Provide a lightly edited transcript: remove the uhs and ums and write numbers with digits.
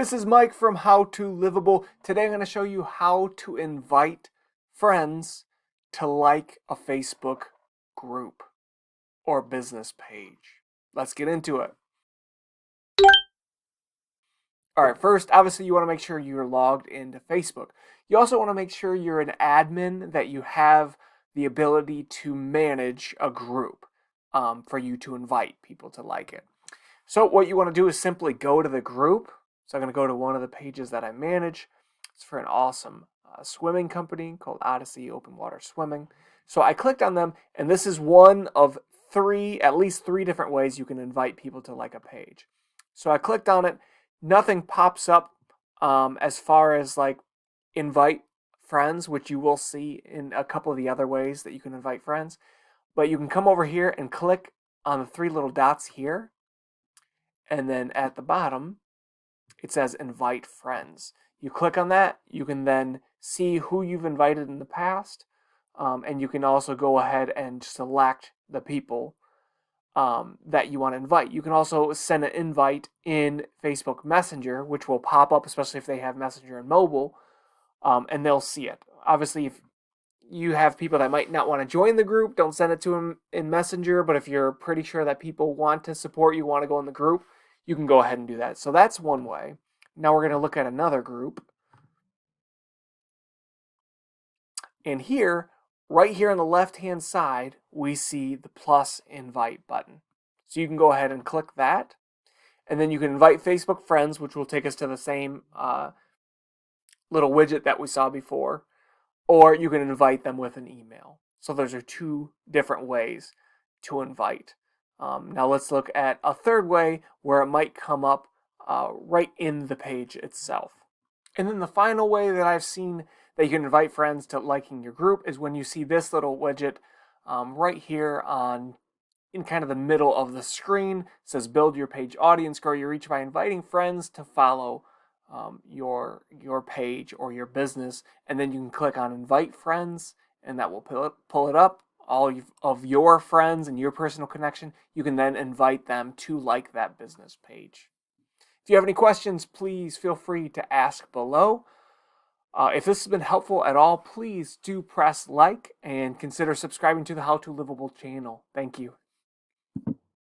This is Mike from How to Livable. Today I'm going to show you how to invite friends to like a Facebook group or business page. Let's get into it. All right, first, obviously you want to make sure you're logged into Facebook. You also want to make sure you're an admin, that you have the ability to manage a group for you to invite people to like it. So what you want to do is simply go to the group. So I'm going to go to one of the pages that I manage. It's for an awesome swimming company called Odyssey Open Water Swimming. So I clicked on them, and this is one of at least three different ways you can invite people to like a page. So I clicked on it. Nothing pops up as far as like invite friends, which you will see in a couple of the other ways that you can invite friends. But you can come over here and click on the three little dots here. And then at the bottom, it says invite friends. You click on that, you can then see who you've invited in the past, and you can also go ahead and select the people that you want to invite. You can also send an invite in Facebook Messenger, which will pop up, especially if they have Messenger and mobile, and they'll see it. Obviously, if you have people that might not want to join the group, don't send it to them in Messenger, but if you're pretty sure that people want to support you, want to go in the group, you can go ahead and do that. So that's one way. Now we're going to look at another group. And here, right here on the left-hand side, we see the plus invite button. So you can go ahead and click that. And then you can invite Facebook friends, which will take us to the same little widget that we saw before. Or you can invite them with an email. So those are two different ways to invite. Now let's look at a third way where it might come up right in the page itself. And then the final way that I've seen that you can invite friends to liking your group is when you see this little widget right here in kind of the middle of the screen. It says build your page audience, grow your reach by inviting friends to follow your page or your business, and then you can click on invite friends, and that will pull it up. All of your friends and your personal connection, you can then invite them to like that business page. If you have any questions, please feel free to ask below. If this has been helpful at all, please do press like and consider subscribing to the How to Livable channel. Thank you.